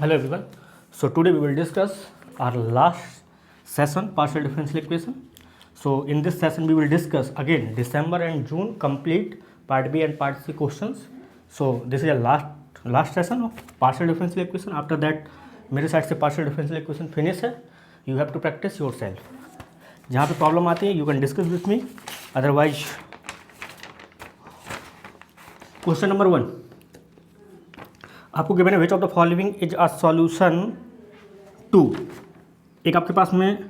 Hello everyone. So today we will discuss our last session, partial differential equation. So in this session we will discuss again December and June complete part B and part C questions. So this is a last session of partial differential equation. After that मेरे side से partial differential equation finish है. You have to practice yourself. जहाँ पे problem आती है you can discuss with me. Otherwise question number 1 आपको given है which of the following is a solution to, एक आपके पास में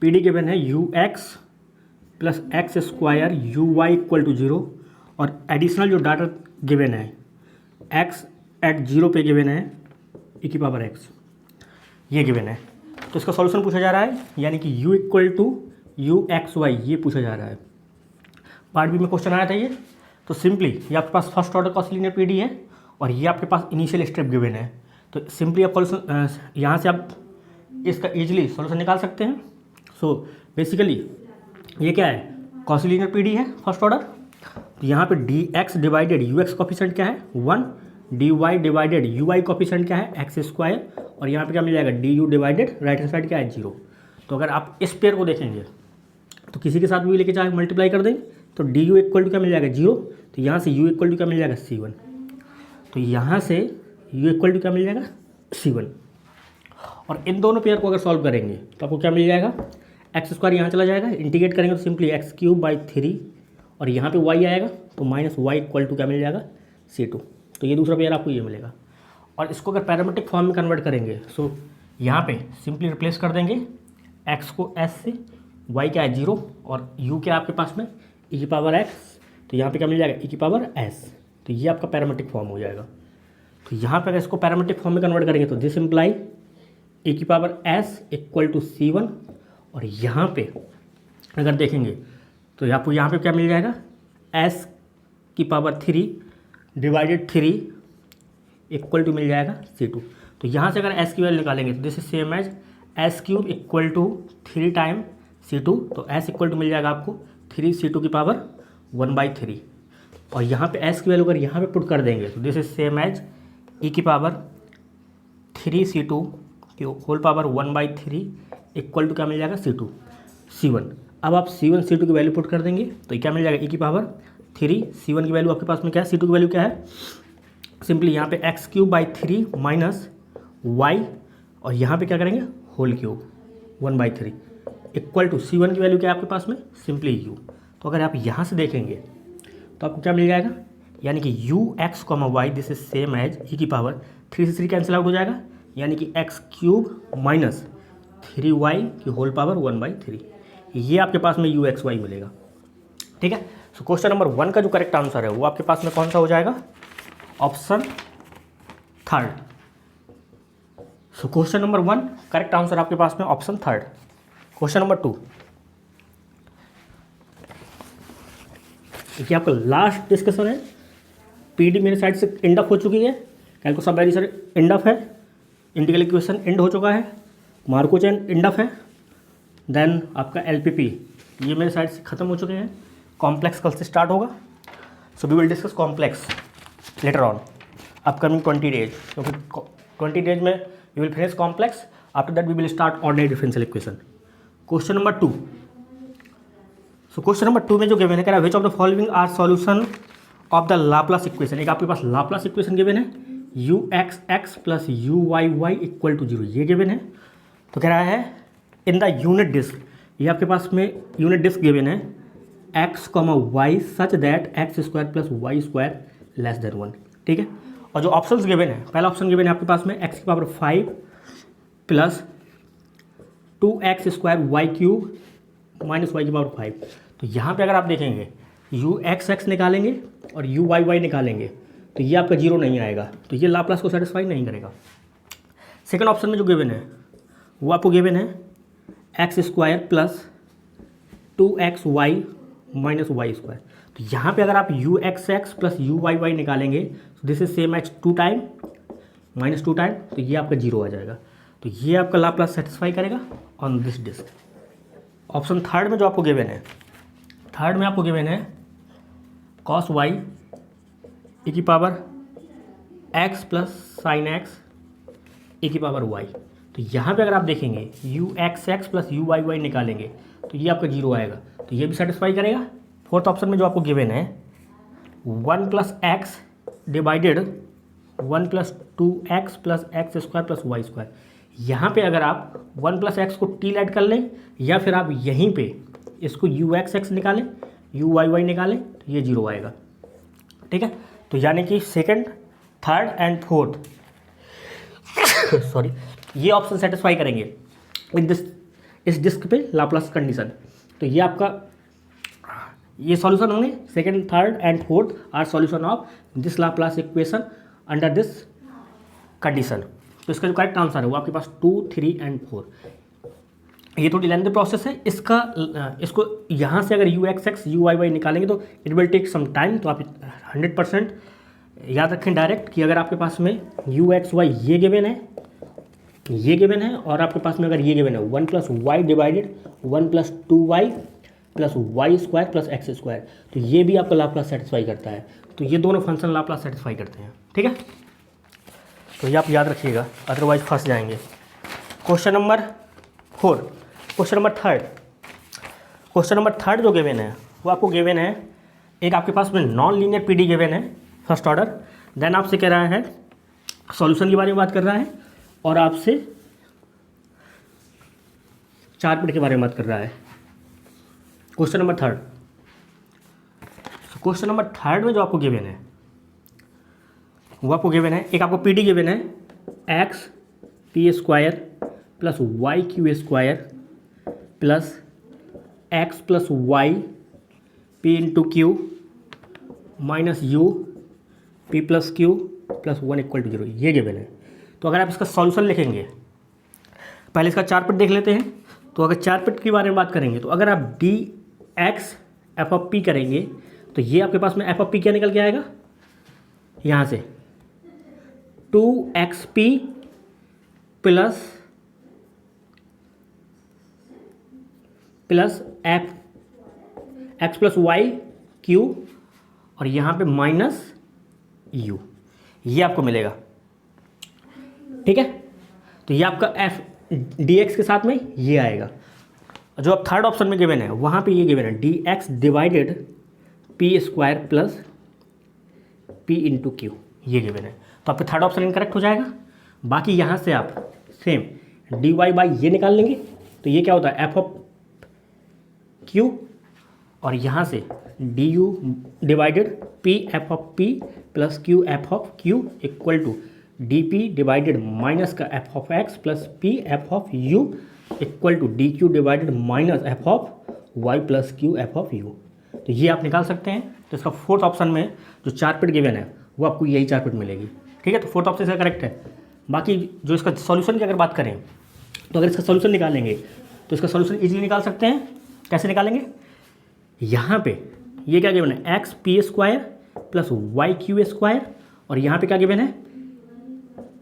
पीडी गिवन है you x plus x square u y equal to 0 और एडिशनल जो डाटा गिवन है एक्स एट 0 पे गिवन है ई की पावर एक्स, ये गिवन है. तो इसका सॉल्यूशन पूछा जा रहा है, यानी कि u equal to u x y ये पूछा जा रहा है. पार्ट बी में क्वेश्चन आया था ये. तो सिंपली ये आपके पास फर्स्ट ऑर्डर कॉस्लिनियर पीडी है और ये आपके पास इनिशियल स्टेप गिवन है. तो सिंपली आप सॉल्यूशन यहाँ से आप इसका इजीली सॉल्यूशन निकाल सकते हैं. सो बेसिकली ये क्या है, कॉस्लिनियर पीडी है फर्स्ट ऑर्डर. तो यहाँ पे d x divided u x coefficient क्या है 1, d Y divided u y coefficient क्या है एक्स स्क्वायर, और यहाँ पे क्या मिल जाएगा D u divided right hand side क्या है 0. तो अगर आप इस पेयर को देखेंगे तो किसी के साथ भी लेके जाए मल्टीप्लाई कर देंगे तो डी यू इक्वल टू क्या मिल जाएगा 0. तो यहाँ से u इक्वल टू क्या मिल जाएगा C1. तो यहाँ से u इक्वल टू क्या मिल जाएगा C1. और इन दोनों पेयर को अगर सॉल्व करेंगे तो आपको क्या मिल जाएगा, एक्स स्क्वायर यहाँ चला जाएगा, इंटीग्रेट करेंगे तो सिंपली एक्स क्यूब बाई 3 और यहाँ पे y आएगा तो माइनस वाई इक्वल टू क्या मिल जाएगा C2. तो ये दूसरा पेयर आपको ये मिलेगा. और इसको अगर पैरामेट्रिक फॉर्म में कन्वर्ट करेंगे सो यहाँ पे सिंपली रिप्लेस कर देंगे x को s से, y क्या है 0 और u क्या आपके पास में e की पावर x. तो यहाँ पे क्या मिल जाएगा e की पावर s. तो ये आपका पैरामेट्रिक फॉर्म हो जाएगा. तो यहाँ पर अगर इसको पैरामेट्रिक फॉर्म में कन्वर्ट करेंगे तो दिस इम्प्लाई e की power s equal to C1. और यहाँ पे अगर देखेंगे तो आपको यहाँ पे क्या मिल जाएगा s की पावर 3 डिवाइडेड 3 इक्वल टू मिल जाएगा C2. तो यहाँ से अगर s की वैल्यू निकालेंगे तो this is same as s cube equal to 3 time C2. तो s इक्वल टू मिल जाएगा आपको 3 C2 की पावर 1/3. और यहाँ पे s की वैल्यू अगर यहाँ पे पुट कर देंगे तो this is same as e की पावर 3 C2 की होल पावर 1/3 इक्वल टू क्या मिल जाएगा C1. अब आप C1 C2 की वैल्यू पुट कर देंगे तो क्या मिल जाएगा e की पावर 3. C1 की वैल्यू आपके पास में क्या है, C2 की वैल्यू क्या है, सिंपली यहाँ पे x cube by 3 minus y और यहाँ पे क्या करेंगे whole cube 1/3 equal to C1 की वैल्यू क्या है आपके पास में सिंपली u. तो अगर आप यहाँ से देखेंगे तो आपको क्या मिल जाएगा, यानी कि you x comma Y this is same as e की पावर 3 से 3 कैंसिल आउट हो जाएगा, यानी कि एक्स क्यूब माइनस 3y की होल पावर 1/3. ये आपके पास में यू एक्स वाई मिलेगा. ठीक है. सो क्वेश्चन नंबर 1 का जो करेक्ट आंसर है वो आपके पास में कौन सा हो जाएगा, ऑप्शन थर्ड. सो क्वेश्चन नंबर 1 करेक्ट आंसर आपके पास में ऑप्शन थर्ड. क्वेश्चन नंबर 2 देखिए आपका लास्ट डिस्कशन है. पीडी मेरे साइड से एंड अप हो चुकी है, कैलकुलस सब वेरी सर एंड अप है, इंटीग्रल इक्वेशन एंड हो चुका है, मार्को चेन एंड अप है, देन आपका एलपीपी ये मेरे साइड से ख़त्म हो चुके हैं. कॉम्प्लेक्स कल से स्टार्ट होगा. So we will discuss complex later on upcoming 20 days, क्योंकि 20 डेज में we will finish complex. After that we will start ordinary differential equation. Question number 2. So question number 2 में जो गिवन है कह रहा है which of the following are solution of the Laplace equation. एक आपके पास लाप्लास इक्वेशन गिवन है you x x plus u y y equal to 0 ये गिवन है. तो कह रहा है इन द यूनिट डिस्क, ये आपके पास में यूनिट डिस्क गिवन है x comma y such that x square plus y square less than 1. ठीक है. और जो ऑप्शंस गिवन है, पहला ऑप्शन गिवन है आपके पास में एक्स की power 5 plus 2x square y cube minus y की पावर 5. तो यहाँ पे अगर आप देखेंगे यू एक्स एक्स निकालेंगे और यू वाई वाई निकालेंगे तो ये आपका 0 नहीं आएगा, तो ये लाप्लास को सेटिस्फाई नहीं करेगा. सेकंड ऑप्शन में जो गिवन है वो आपको गिवन है x square plus 2x y minus Y square. तो यहाँ पे अगर आप u x x plus u y y निकालेंगे तो this is same as 2 time minus 2 time, तो ये आपका 0 आ जाएगा. तो ये आपका लाप्लास सेटिस्फाई करेगा on this disc. Option third में जो आपको गिवन है, थर्ड में आपको गिवन है कॉस वाई ई की power x plus sine x a की पावर वाई। तो यहाँ पे अगर आप देखेंगे u x x plus u y y निकालेंगे तो ये आपका 0 आएगा, तो ये भी सेटिस्फाई करेगा। फोर्थ ऑप्शन में जो आपको गिवन है 1 plus x divided 1 plus 2x plus x square plus y square, यहाँ पर अगर आप 1 प्लस एक्स को टी ऐड कर लें या फिर आप यहीं पे इसको यू एक्स एक्स निकालें यू वाई वाई निकालें तो ये 0 आएगा। ठीक है, तो यानी कि second, third and fourth sorry ये ऑप्शन सेटिस्फाई करेंगे विद दिस इस डिस्क पे लाप्लास कंडीशन। तो ये आपका ये सॉल्यूशन होंगे, second, third and fourth are solution of this Laplace equation under this condition. तो इसका जो करेक्ट आंसर है वो आपके पास 2, 3 एंड 4। ये थोड़ी लेंथी प्रोसेस है इसको यहाँ से अगर u x x u y y निकालेंगे तो it will take some time. तो आप 100% याद रखें डायरेक्ट कि अगर आपके पास में यू एक्स वाई ये गिवन है और आपके पास में अगर ये गिवन है 1 plus y divided 1 plus 2y plus y square plus x square, तो ये भी आपका लाप्लास सेटिस्फाई करता है। तो ये दोनों फंक्शन लाप्लास सेटिस्फाई करते हैं। ठीक है, तो ये आप याद रखिएगा, अदरवाइज फंस जाएंगे। Question number 4, question number third जो गिवन है वो आपको गिवन है, एक आपके पास में नॉन लीनियर पीडी गिवन है फर्स्ट ऑर्डर, देन आपसे कह रहा है सॉल्यूशन के बारे में बात कर रहा है और आपसे 4 पीडी के बारे में बात कर रहा है। क्वेश्चन नंबर थर्ड में जो आपको गिवन है वो आपको गिवन है, एक आपको पीडी गिवन है x P square plus Y Q square plus x plus Y p into Q minus you p plus q plus 1 equal to 0, ये गिवन है। तो अगर आप इसका सॉल्यूशन लिखेंगे, पहले इसका 4 पिट देख लेते हैं। तो अगर 4 पिट के बारे में बात करेंगे तो अगर आप D x F of P करेंगे तो ये आपके पास में एफ ऑफ पी क्या निकल के आएगा, यहाँ से 2xp plus F X plus Y Q और यहाँ पे माइनस यू, ये आपको मिलेगा। ठीक है, तो ये आपका एफ डी एक्स के साथ में ये आएगा। जो आप थर्ड ऑप्शन में गिवन है वहाँ पे ये गिवन है D x divided P square plus P into Q, ये गिवन है। तो आपका थर्ड ऑप्शन इनकरेक्ट हो जाएगा। बाकी यहाँ से आप सेम डी वाई बाई ये निकाल लेंगे तो ये क्या होता है एफ ऑफ क्यू और यहाँ से d u divided p f of p plus q f of q equal to d p divided minus का f of x plus p f of u equal to d q divided minus f of y plus q f of u. तो ये आप निकाल सकते हैं। तो इसका fourth option में जो 4 पिट गिवन है वो आपको यही 4 पिट मिलेगी। ठीक है, तो फोर्थ ऑप्शन इसका करेक्ट है। बाकी जो इसका सॉल्यूशन की अगर बात करें तो अगर इसका सॉल्यूशन निकालेंगे तो इसका सॉल्यूशन इजीली निकाल सकते हैं। कैसे निकालेंगे, यहाँ पे ये क्या गिवन है x P square plus Y Q square और यहाँ पे क्या गिवन है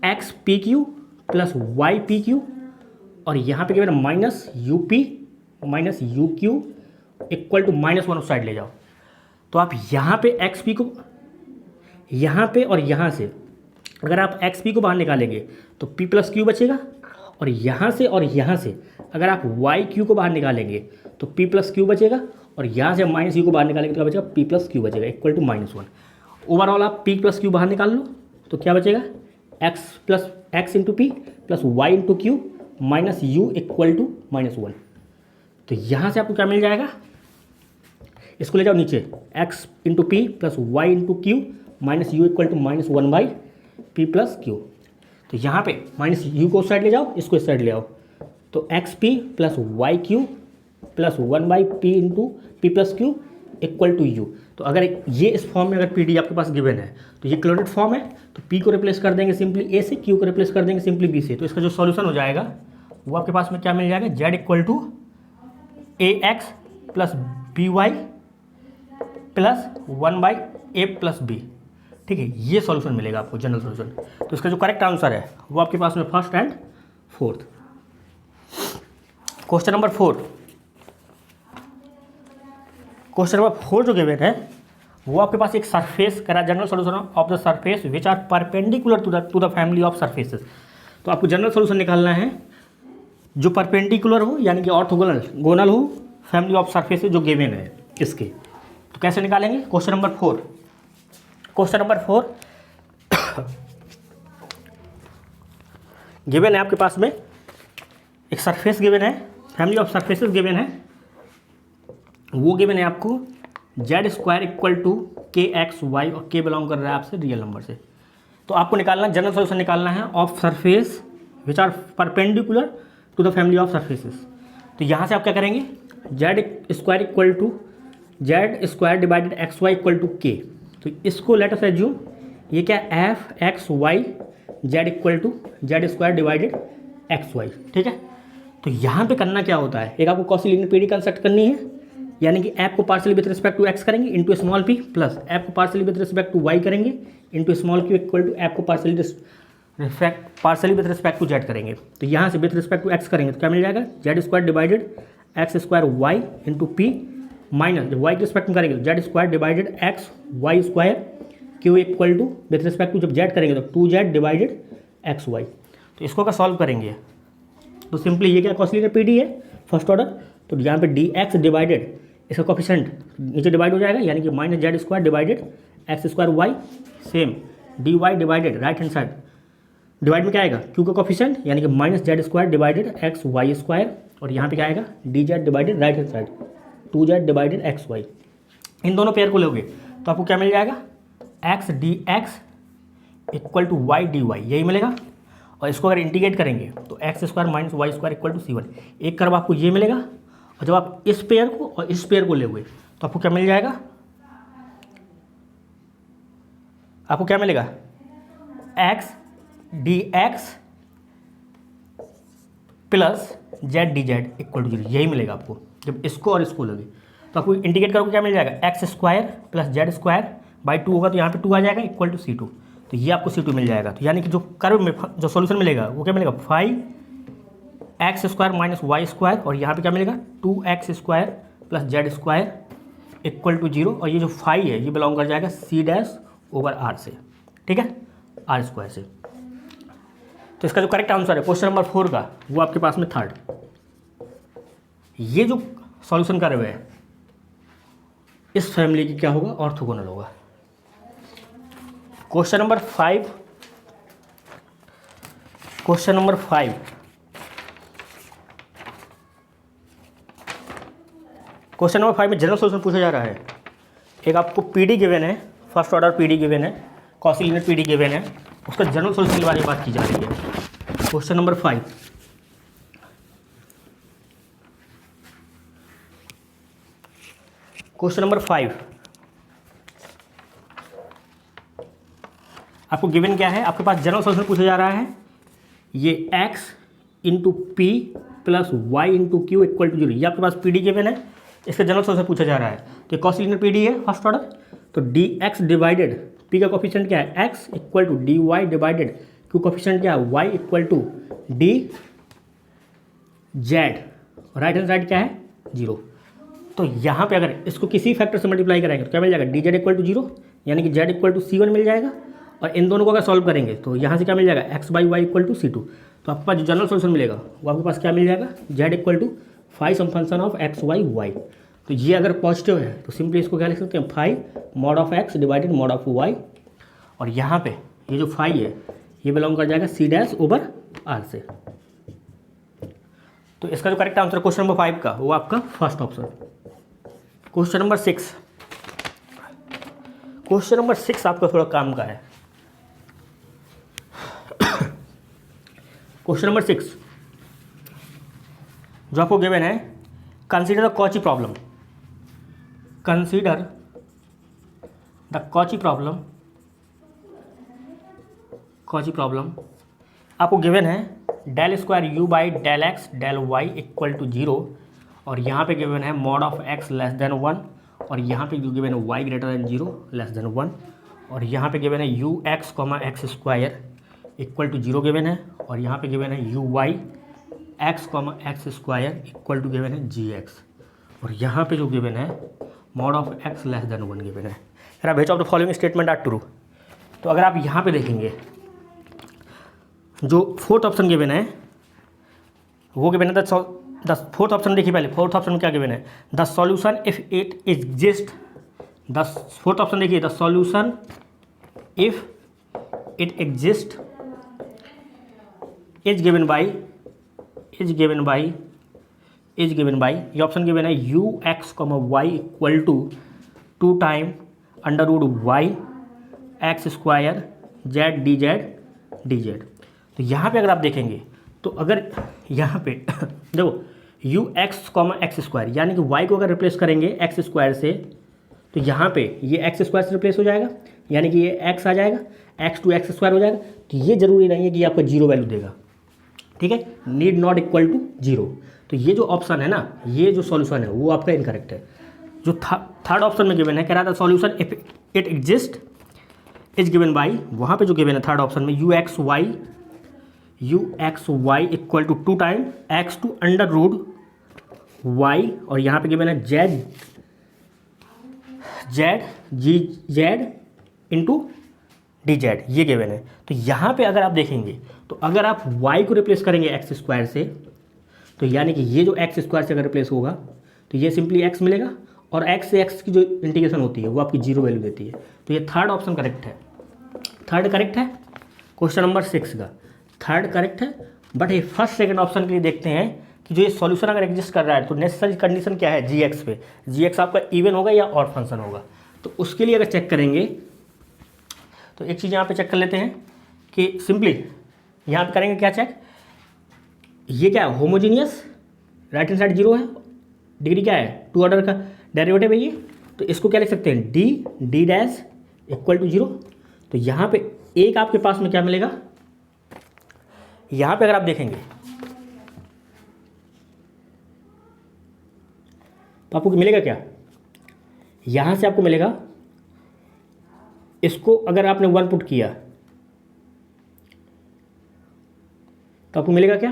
x P Q plus Y P Q और यहाँ पे गिवन है minus you P minus U Q equal to -1 उस साइड ले जाओ। तो आप यहाँ पे एक्स पी को यहाँ पे और यहाँ से अगर आप एक्स पी को बाहर निकालेंगे तो पी प्लस क्यू बचेगा और यहाँ से अगर आप वाई क्यू को बाहर निकालेंगे तो पी प्लस क्यू बचेगा और यहाँ से माइनस यू को बाहर निकालेंगे तो क्या बचेगा पी प्लस क्यू बचेगा इक्वल टू -1। ओवरऑल आप पी प्लस क्यू बाहर निकाल लो तो क्या बचेगा X into P plus Y into Q minus U equal to -1। तो यहाँ से आपको क्या मिल जाएगा, इसको ले जाओ नीचे X into P plus Y into Q minus U equal to -1 by P plus Q. तो यहाँ पे माइनस यू को उस साइड ले जाओ, इसको इस साइड ले आओ तो X P plus Y Q plus 1 by P into P plus Q equal to U. तो अगर ये इस फॉर्म में अगर पी डी आपके पास गिवन है तो ये क्लोरेटेड फॉर्म है तो पी को रिप्लेस कर देंगे सिंपली ए से, क्यू को रिप्लेस कर देंगे सिंपली बी से। तो इसका जो सॉल्यूशन हो जाएगा वो आपके पास में क्या मिल जाएगा Z equal to A X plus B Y plus 1 by A plus B. ठीक है, ये सॉल्यूशन मिलेगा आपको जनरल सॉल्यूशन। तो इसका जो करेक्ट आंसर है वो आपके पास में first and fourth. Question number 4 जो गिवन है वो आपके पास एक सरफेस करा general solution of the surface which are perpendicular to the family of surfaces. तो आपको जनरल सोल्यूशन निकालना है जो परपेंडिकुलर हो यानी कि ऑर्थोगोनल हो फैमिली ऑफ सरफेसेस जो गिवन है इसके। तो कैसे निकालेंगे? क्वेश्चन नंबर 4 गिवन है आपके पास में एक सरफेस गिवन है, फैमिली ऑफ सरफेसेस गिवन है, वो गिवन है आपको जेड स्क्वायर इक्वल टू के एक्स वाई और के बिलोंग कर रहा है आपसे रियल नंबर से। तो आपको निकालना जनरल सोल्यूशन निकालना है of surface which are perpendicular to the family of surfaces. तो यहाँ से आप क्या करेंगे? Z square equal to Z square divided x Y equal to K. तो इसको लेट अस एज्यूम ये क्या F X Y Z equal to Z square divided x Y, ठीक है। तो यहाँ पे करना क्या होता है, एक आपको कॉची लीनियर पीडी कंस्ट्रक्ट करनी है, यानी कि एफ को partially with respect to x करेंगे into small p plus f को partially with respect to y करेंगे into small q equal to f को partially with respect to z करेंगे। तो यहाँ से विथ रिस्पेक्ट टू एक्स करेंगे तो क्या मिल जाएगा? Z square divided x square Y into P minus जब वाई के रिस्पेक्ट में करेंगे तो Z square divided x Y square Q equal to with respect to जब जेड करेंगे तो 2z डिवाइडेड एक्स वाई। तो इसको अगर सॉल्व करेंगे तो सिंपली ये क्या कॉची लीनियर पीडी है फर्स्ट ऑर्डर। तो यहाँ पे डी एक्स डिवाइडेड इसका कोफिशिएंट नीचे डिवाइड हो जाएगा यानी कि minus z square divided x square y, same d Y divided right hand side divide में क्या आएगा? क्यू का कोफिशिएंट यानी कि minus z square divided x Y square और यहाँ पे क्या आएगा? D z divided right hand side 2z divided x y. इन दोनों पेयर को लोगे तो आपको क्या मिल जाएगा? X D X equal to Y D Y, यही मिलेगा। और इसको अगर इंटीग्रेट करेंगे तो X square minus Y square equal to C1, एक करब आपको ये मिलेगा। और जब आप इस पेयर को और इस पेयर को लोगे तो आपको क्या मिल जाएगा? आपको क्या मिलेगा? X D X plus Z D Z equal to 0, यही मिलेगा आपको जब इसको और इसको लोगे। तो आपको इंटीग्रेट करोगे क्या मिल जाएगा? X square plus Z square by 2 होगा तो यहाँ पे 2 आ जाएगा इक्वल टू C2। तो ये आपको C2 मिल जाएगा। तो यानी कि जो कर्व में जो सॉल्यूशन मिलेगा वो क्या मिलेगा? 5x square minus Y square और यहाँ पे क्या मिलेगा? 2x square plus Z square equal to 0। और ये जो 5 है ये बिलोंग कर जाएगा C डैश ओवर R से, ठीक है, R स्क्वायर से। तो इसका जो करेक्ट आंसर है क्वेश्चन नंबर 4 का वो आपके पास में थर्ड। ये जो सॉल्यूशन कर रहे हैं इस फैमिली की क्या होगा? ऑर्थोगोनल होगा। क्वेश्चन नंबर 5 क्वेश्चन नंबर 5 में जनरल सॉल्यूशन पूछा जा रहा है। एक आपको पीडी गिवन है, फर्स्ट ऑर्डर पीडी गिवन है, कॉची लीनियर पीडी गिवन है, उसका जनरल सॉल्यूशन के बारे में बात की जा रही है। क्वेश्चन नंबर 5 क्वेश्चन नंबर 5 आपको गिवन क्या है? आपके पास जनरल सॉल्यूशन पूछा जा रहा है। ये x into P plus Y into Q equal to 0, ये आपके पास पीडी गिवन है, इसका जनरल सॉल्यूशन पूछा जा रहा है। तो कॉची लीनियर पीडी है फर्स्ट ऑर्डर। तो डी एक्स डिवाइडेड पी का कोफिशिएंट क्या है? x equal to D Y divided Q coefficient क्या है? y equal to D Z, right hand side क्या है? 0। तो यहाँ पे अगर इसको किसी फैक्टर से मल्टीप्लाई करेंगे तो क्या मिल जाएगा? डी जेड इक्वल टू 0 यानी कि जेड इक्वल टू C1 मिल जाएगा। और इन दोनों को अगर सॉल्व करेंगे तो यहाँ से क्या मिल जाएगा? X by Y equal to C2। तो आपके पास जो जनरल सॉल्यूशन मिलेगा वो आपके पास क्या मिल जाएगा? Z equal to 5 some function of X Y Y. तो ये अगर पॉजिटिव है तो सिंपली इसको क्या लिख सकते हैं? 5 mod of X divided mod of Y. और यहाँ पे ये जो 5 है ये बिलोंग कर जाएगा C डैश ओवर R से। तो इसका जो करेक्ट आंसर क्वेश्चन नंबर 5 का वो आपका फर्स्ट ऑप्शन। क्वेश्चन नंबर 6 आपका थोड़ा काम का है। क्वेश्चन नंबर 6 जो आपको गिवन है, consider the Cauchy problem. Consider the Cauchy problem आपको गिवन है del square U by del X del Y equal to 0। और यहाँ पे गिवन है mod of x less than 1 और यहाँ पे जो गिवन है Y greater than 0 less than 1 और यहाँ पे गिवन है you x comma x square equal to 0 given है और यहाँ पे गिवन है you Y x comma x square equal to given है जी एक्स और यहाँ पे जो गिवन है mod of x less than 1 given है। Which of the following statement are true. तो अगर आप यहाँ पे देखेंगे जो फोर्थ ऑप्शन गिवन है वो गिवन है द फोर्थ ऑप्शन देखिए पहले, फोर्थ ऑप्शन में क्या गिवन है, the solution if it exist, the fourth option देखिए, the solution if it exist is given by ये ऑप्शन गिवन है you x comma y equal to 2 time under root y x square z D z. तो यहाँ पे अगर आप देखेंगे तो अगर यहाँ पे देखो you x comma x square यानी कि वाई को अगर रिप्लेस करेंगे एक्स स्क्वायर से तो यहाँ पे ये एक्स स्क्वायर से रिप्लेस हो जाएगा, यानी कि ये एक्स आ जाएगा, एक्स टू एक्स स्क्वायर हो जाएगा। तो ये जरूरी नहीं है कि आपको जीरो वैल्यू देगा, ठीक है, need not equal to zero. तो ये जो ऑप्शन है ना, ये जो सॉल्यूशन है वो आपका इनकरेक्ट है। जो थर्ड ऑप्शन में गिवन है, कह रहा था solution if it exist is given by, वहाँ पे जो गिवन है थर्ड ऑप्शन में U x Y equal to 2 time X to under root Y, और यहाँ पे गिवन है जेड इंटू डी जेड, ये गिवन है। तो यहाँ पे अगर आप देखेंगे तो अगर आप y को रिप्लेस करेंगे एक्स स्क्वायर से तो यानी कि ये जो एक्स स्क्वायर से अगर रिप्लेस होगा तो ये सिंपली x मिलेगा, और x से x की जो इंटीग्रेशन होती है वो आपकी जीरो वैल्यू देती है। तो ये थर्ड ऑप्शन करेक्ट है, थर्ड करेक्ट है, क्वेश्चन नंबर 6 का थर्ड करेक्ट है। बट ये फर्स्ट सेकंड ऑप्शन के लिए देखते हैं कि जो ये सॉल्यूशन अगर एग्जिस्ट कर रहा है तो नेसेसरी कंडीशन क्या है, जी एक्स पे, जी एक्स आपका इवन होगा या ऑड फंक्शन होगा। तो उसके लिए अगर चेक करेंगे तो एक चीज़ यहाँ पे चेक कर लेते हैं कि सिंपली यहाँ पे करेंगे क्या चेक, ये क्या है homogeneous, right hand side zero है, डिग्री क्या है 2 ऑर्डर का डेरिवेटिव है ये, तो इसको क्या लिख सकते हैं D dash equal to zero. तो यहाँ पे एक आपके पास में क्या मिलेगा, यहाँ पे अगर आप देखेंगे तो आपको मिलेगा क्या, यहाँ से आपको मिलेगा, इसको अगर आपने 1 पुट किया तो आपको मिलेगा क्या,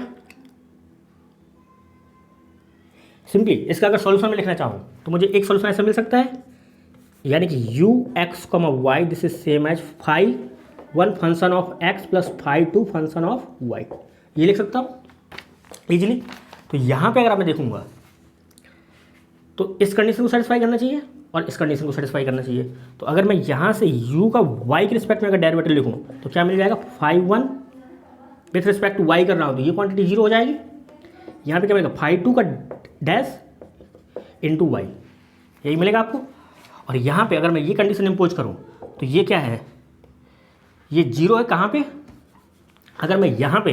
सिंपली इसका अगर सॉल्यूशन में लिखना चाहूँ तो मुझे एक सॉल्यूशन ऐसा मिल सकता है, यानी कि you x comma Y this is same as phi 1 function of x plus phi 2 function of Y, ये लिख सकता हूँ इजीली। तो यहाँ पे अगर मैं देखूँगा तो इस कंडीशन को सेटिस्फाई करना चाहिए और इस कंडीशन को सेटिस्फाई करना चाहिए। तो अगर मैं यहाँ से u का y के रिस्पेक्ट में अगर डेरिवेटिव लिखूँ तो क्या मिल जाएगा, 5 1 विथ रिस्पेक्ट टू y कर रहा हूँ तो ये क्वांटिटी जीरो हो जाएगी, यहाँ पे क्या मिलेगा 5 2 का डैश इंटू वाई, यही मिलेगा आपको। और यहाँ पे अगर मैं ये कंडीशन इम्पोज करूँ तो ये क्या है, ये जीरो है कहाँ पे, अगर मैं यहाँ पे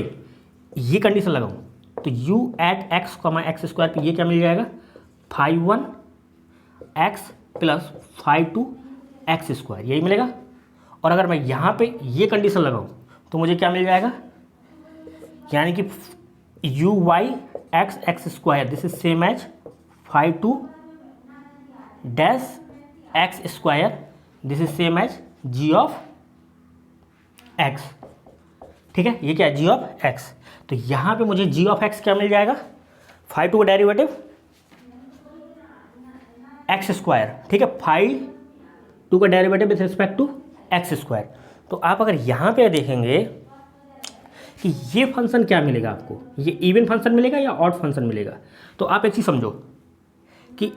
ये कंडीशन लगाऊँ तो u at X comma x square पे ये क्या मिल जाएगा 5 1 एक्स प्लस 5 2 एक्स स्क्वायर, यही मिलेगा। और अगर मैं यहाँ पे ये कंडीशन लगाऊँ तो मुझे क्या मिल जाएगा, यानी कि U Y x square this is same as 5 2 dash X square this is same as G of X, ठीक है, ये क्या है जी ऑफ एक्स। तो यहाँ पे मुझे जी ऑफ एक्स क्या मिल जाएगा, 5 2 का डेरिवेटिव एक्स स्क्वायर, ठीक है, 5 2 का derivative with respect to X square. तो आप अगर यहाँ पे देखेंगे कि ये फंक्शन क्या मिलेगा आपको, ये इवन फंक्शन मिलेगा या ऑड फंक्शन मिलेगा। तो आप एक चीज़ समझो कि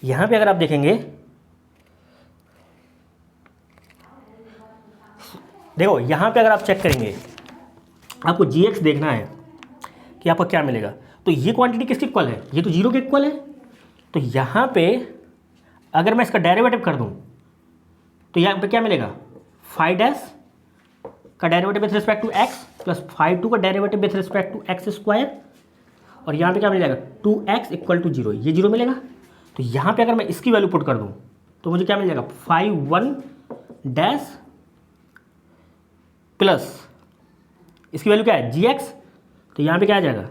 यहाँ पे अगर आप देखेंगे, देखो यहाँ पे अगर आप चेक करेंगे आपको जी एक्स देखना है कि आपको क्या मिलेगा। तो ये क्वांटिटी किसके इक्वल है, ये तो जीरो के इक्वल है। तो यहाँ पे अगर मैं इसका डेरिवेटिव कर दूँ तो यहाँ पे क्या मिलेगा 5 डैश का derivative with respect to X plus 5 2 का derivative with respect to X square, और यहाँ पे क्या मिल जाएगा 2x इक्वल टू जीरो, ये जीरो मिलेगा। तो यहाँ पे अगर मैं इसकी वैल्यू पुट कर दूँ तो मुझे क्या मिल जाएगा 5 1 डैश प्लस इसकी वैल्यू क्या है जी एक्स, तो यहाँ पे क्या आ जाएगा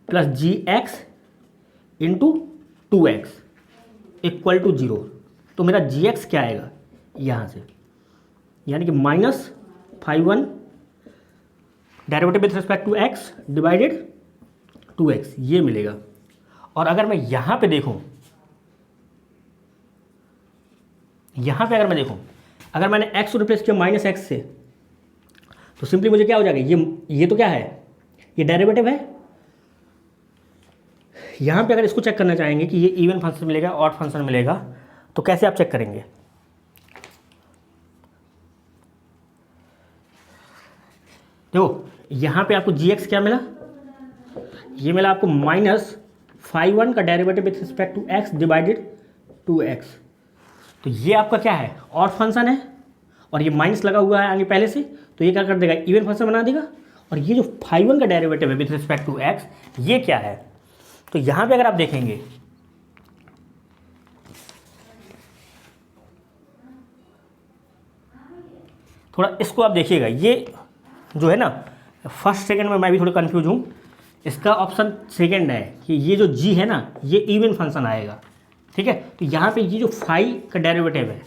plus G X into 2x equal to zero. तो मेरा जी एक्स क्या आएगा यहाँ से, यानी कि minus 5 1 derivative with respect to X divided 2x, ये मिलेगा। और अगर मैं यहाँ पे देखूँ, यहाँ पे अगर मैं देखूँ अगर मैंने एक्स को रिप्लेस किया माइनस एक्स से तो सिंपली मुझे क्या हो जाएगा, ये तो क्या है, ये डेरिवेटिव है। यहाँ पे अगर इसको चेक करना चाहेंगे कि ये इवन फंक्शन मिलेगा ऑड फंक्शन मिलेगा, तो कैसे आप चेक करेंगे? देखो यहाँ पे आपको जी क्या मिला, ये मिला आपको -φ1 का derivative with respect to x divided 2x। तो ये आपका क्या है, ऑड फंक्शन है, और ये माइनस लगा हुआ है आगे पहले से, तो ये क्या कर देगा, इवन फंक्शन बना देगा। और ये जो φ1 का डेरिवेटिव है विथ रिस्पेक्ट टू x, ये क्या है? तो यहाँ पे अगर आप देखेंगे थोड़ा इसको आप देखिएगा, ये जो है ना फर्स्ट सेकंड में मैं भी थोड़ा कंफ्यूज हूँ। इसका ऑप्शन सेकंड है कि ये जो g है ना, ये इवन फंक्शन आएगा, ठीक है। तो यहाँ पे ये जो फाई का डेरिवेटिव है,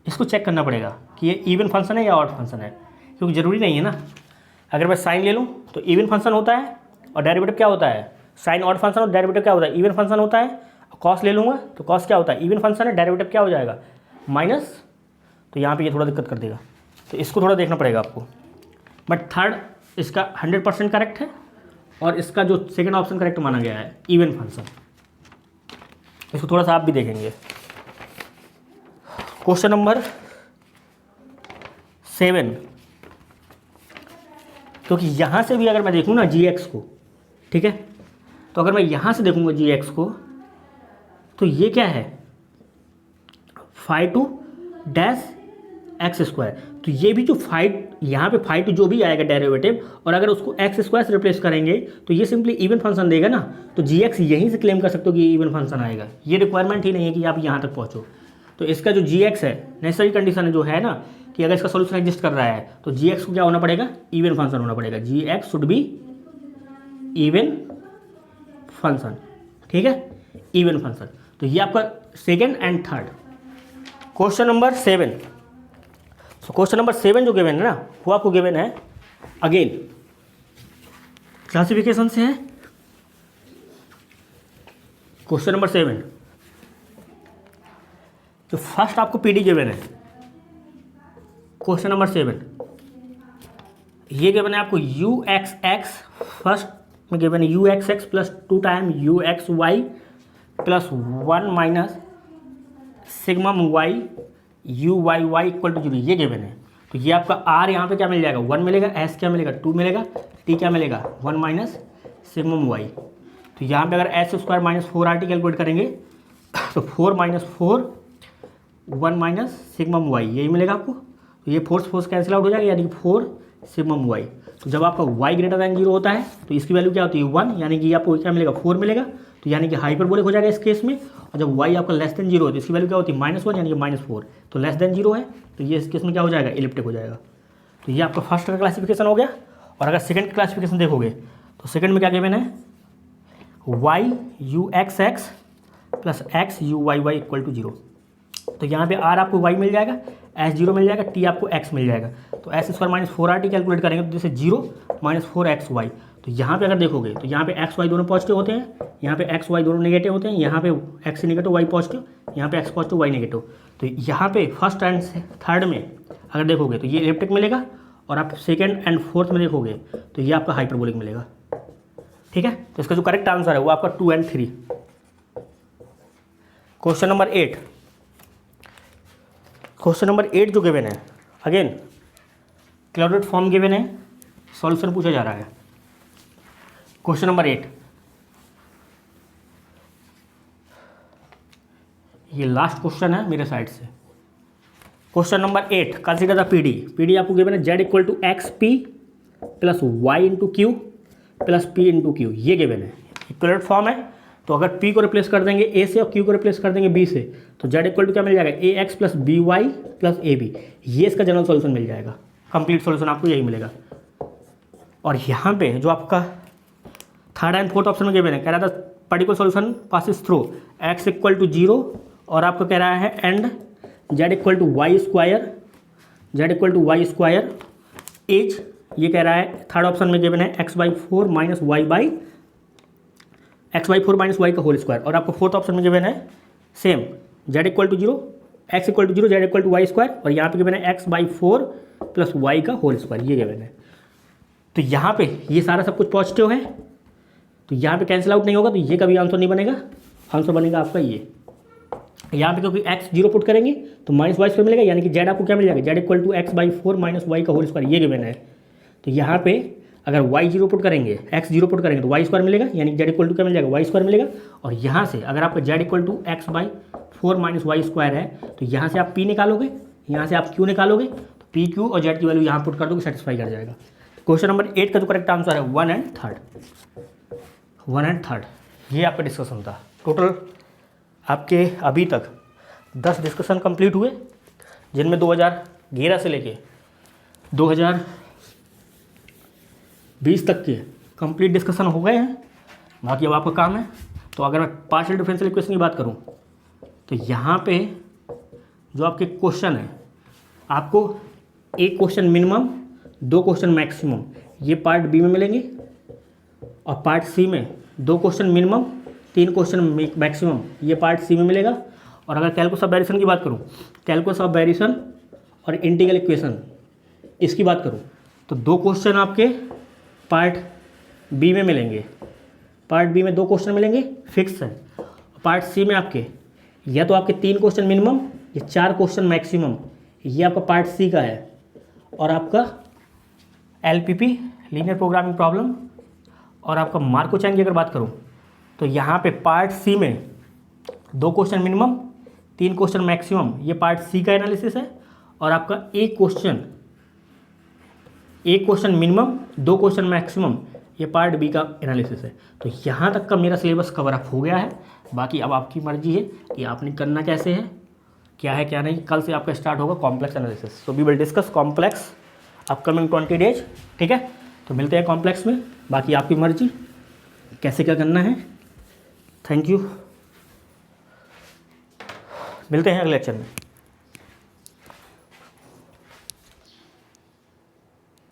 इसको चेक करना पड़ेगा कि ये इवन फंक्शन है या ऑड फंक्शन है, क्योंकि ज़रूरी नहीं है ना। अगर मैं साइन ले लूँ तो इवन फंक्शन होता है और डेरिवेटिव क्या होता है, साइन ऑड फंक्शन, और डेरिवेटिव क्या होता है, इवन फंक्शन होता है। कॉस ले लूँगा तो कॉस क्या होता है, इवन फंक्शन है, डेरिवेटिव क्या हो जाएगा, माइनस। तो यहाँ पे ये थोड़ा दिक्कत कर देगा, तो इसको थोड़ा देखना पड़ेगा आपको। बट थर्ड इसका 100% करेक्ट है, और इसका जो सेकंड ऑप्शन करेक्ट माना गया है, इवन फंक्शन। इसको थोड़ा सा आप भी देखेंगे। क्वेश्चन नंबर 7, क्योंकि यहाँ से भी अगर मैं देखूँ ना जी को, ठीक है, तो अगर मैं यहाँ से देखूँगा जी को, तो ये क्या है, φ2 डैश एक्स स्क्वायर। तो ये भी जो यहाँ पे φ2 जो भी आएगा डेरिवेटिव, और अगर उसको एक्स स्क्वायर से रिप्लेस करेंगे तो ये सिंपली इवन फंक्शन देगा ना। तो जी यहीं से क्लेम कर सकते हो कि ये इवन फंक्शन आएगा। ये रिक्वायरमेंट ही नहीं है कि आप यहाँ तक पहुँचो। तो इसका जो जी है, नेसेसरी कंडीशन जो है ना, कि अगर इसका सोल्यूशन एग्जिस्ट कर रहा है तो जी को क्या होना पड़ेगा, इवन फंक्शन होना पड़ेगा। जी शुड बी इवन फंक्शन, ठीक है, इवन फंक्शन। तो ये आपका second and third. Question number 7। So question number 7 जो गिवन है ना, वो आपको गिवन है अगेन क्लासिफिकेशन से है। क्वेश्चन नंबर 7 जो फर्स्ट आपको पीडी गिवन है, क्वेश्चन नंबर 7 ये गिवन है आपको UXX, फर्स्ट में गिवन है UXX plus 2 time UXY plus 1 minus sigma y UYY equal to 0, ये गिवन है। तो ये आपका R यहाँ पे क्या मिल जाएगा, 1 मिलेगा, S क्या मिलेगा, 2 मिलेगा, T क्या मिलेगा, 1 माइनस सिग्मम y। तो यहाँ पे अगर S square minus 4RT calculate करेंगे तो 4 माइनस 4 1 माइनस सिग्मम y, यही मिलेगा आपको। तो ये फोर्स कैंसिल आउट हो जाएगा, यानी कि 4 सिग्मम y। तो जब आपका y ग्रेटर दैन 0 होता है तो इसकी वैल्यू क्या होती है, 1, यानी कि आपको क्या मिलेगा, 4 मिलेगा। तो यानी कि हाइपरबोलिक हो जाएगा इस केस में। और जब y आपका लेस देन 0 है तो इसकी वैल्यू क्या होती है, -1, यानी कि -4। तो लेस देन 0 है तो ये इस केस में क्या हो जाएगा, इलिप्टिक हो जाएगा। तो ये आपका फर्स्ट का क्लासिफिकेशन हो गया। और अगर सेकंड का क्लासिफिकेशन देखोगे तो सेकंड में क्या गिवन है, YUXX plus XUYY equal to 0। तो यहाँ पे R आपको y मिल जाएगा, S 0 मिल जाएगा, T आपको x मिल जाएगा। तो S square minus 4RT calculate करेंगे तो जैसे 0 माइनस 4XY। तो यहाँ पे अगर देखोगे तो यहाँ पे XY दोनों पॉजिटिव होते हैं, यहाँ पे XY दोनों नेगेटिव होते हैं, यहाँ पे x नेगेटिव y पॉजिटिव, यहाँ पे x पॉजिटिव y नेगेटिव। तो यहाँ पे फर्स्ट एंड थर्ड में अगर देखोगे तो ये इलिप्टिक मिलेगा, और आप सेकेंड एंड फोर्थ में देखोगे तो ये आपका हाइपरबोलिक मिलेगा, ठीक है। तो इसका जो करेक्ट आंसर है वो आपका 2 और 3। Question number 8। क्वेश्चन नंबर 8 जो गिवन है, अगेन क्लाउडेड फॉर्म गिवन है, सॉल्यूशन पूछा जा रहा है। क्वेश्चन नंबर 8, ये लास्ट क्वेश्चन है मेरे साइड से। Question number 8, consider the PD आपको गिवन है z equal to XP plus y into Q plus P into Q, ये गिवन है। इक्वलेट फॉर्म है, तो अगर P को रिप्लेस कर देंगे A से और Q को रिप्लेस कर देंगे B से, तो z इक्वल टू क्या मिल जाएगा, AX plus BY plus AB। ये इसका जनरल सॉल्यूशन मिल जाएगा, कंप्लीट सॉल्यूशन आपको यही मिलेगा। और यहाँ पे जो आपका थर्ड एंड फोर्थ ऑप्शन में गिवन है, कह रहा था particular solution passes through x equal to 0, और आपको कह रहा है and z equal to Y square as, ये कह रहा है थर्ड ऑप्शन में गिवन है x/4 माइनस y का होल स्क्वायर। और आपको फोर्थ ऑप्शन में गिवन है same Z equal to zero, X equal to zero, Z equal to Y square, और यहाँ पे गिवन है एक्स बाई 4 प्लस वाई का होल स्क्वायर, ये गिवन है। तो यहाँ पे ये सारा सब कुछ पॉजिटिव है, तो यहाँ पे कैंसिल आउट नहीं होगा, तो ये कभी आंसर नहीं बनेगा, आंसर बनेगा आपका ये। यहाँ पे क्योंकि एक्स जीरो पुट करेंगे तो माइनस वाई स्क्वायर मिलेगा, यानी कि जेड आपको क्या मिल जाएगा, Z equal to X by 4 minus Y का होल स्क्वायर, ये गिवन है। तो यहाँ पे अगर वाई जीरो पुट करेंगे, एक्स जीरो पुट करेंगे तो वाई स्क्वायर मिलेगा, यानी जेड इक्वल टू क्या मिल जाएगा, वाई स्क्वायर मिलेगा। और यहाँ से अगर आपका Z equal to X by 4 minus Y square है, तो यहाँ से आप पी निकालोगे, यहाँ से आप क्यू निकालोगे, तो पी क्यू और जेड की वैल्यू यहाँ पुट कर दोगे, सेटिस्फाई कर जाएगा। क्वेश्चन नंबर 8 का जो करेक्ट आंसर है 1 एंड 3rd, ये आपका डिस्कशन था। टोटल आपके अभी तक 10 डिस्कशन कंप्लीट हुए, जिनमें 2011 से लेके 2020 तक के कंप्लीट डिस्कशन हो गए हैं। बाकी अब आपका काम है। तो अगर मैं पार्शियल डिफरेंशियल इक्वेशन की बात करूं, तो यहाँ पे जो आपके क्वेश्चन है, आपको एक क्वेश्चन मिनिमम, 2 क्वेश्चन मैक्सिमम, ये पार्ट बी में मिलेंगे, और पार्ट सी में 2 क्वेश्चन मिनिमम, 3 क्वेश्चन मैक्सिमम, ये पार्ट सी में मिलेगा। और अगर कैलकुलस ऑफ वेरिएशन की बात करूँ, कैलकुलस ऑफ वेरिएशन और इंटीग्रल इक्वेशन इसकी बात करूँ, तो 2 क्वेश्चन आपके पार्ट बी में मिलेंगे, पार्ट बी में 2 क्वेश्चन मिलेंगे फिक्स है। पार्ट सी में आपके या तो आपके 3 क्वेश्चन मिनिमम या 4 क्वेश्चन मैक्सिमम, ये आपका पार्ट सी का है। और आपका LPP लीनियर प्रोग्रामिंग प्रॉब्लम और आपका मार्को चैन की अगर बात करूँ, तो यहाँ पे पार्ट सी में 2 क्वेश्चन मिनिमम, 3 क्वेश्चन मैक्सिमम, ये पार्ट सी का एनालिसिस है। और आपका एक क्वेश्चन मिनिमम, 2 क्वेश्चन मैक्सिमम, ये पार्ट बी का एनालिसिस है। तो यहाँ तक का मेरा सिलेबस कवर अप हो गया है। बाकी अब आपकी मर्जी है कि आपने करना कैसे है, क्या है क्या नहीं। कल से आपका स्टार्ट होगा complex analysis, so we will discuss complex upcoming 20 days, ठीक है। तो मिलते हैं कॉम्प्लेक्स में, बाकी आपकी मर्जी कैसे क्या करना है। थैंक यू, मिलते हैं अगले लेक्चर में।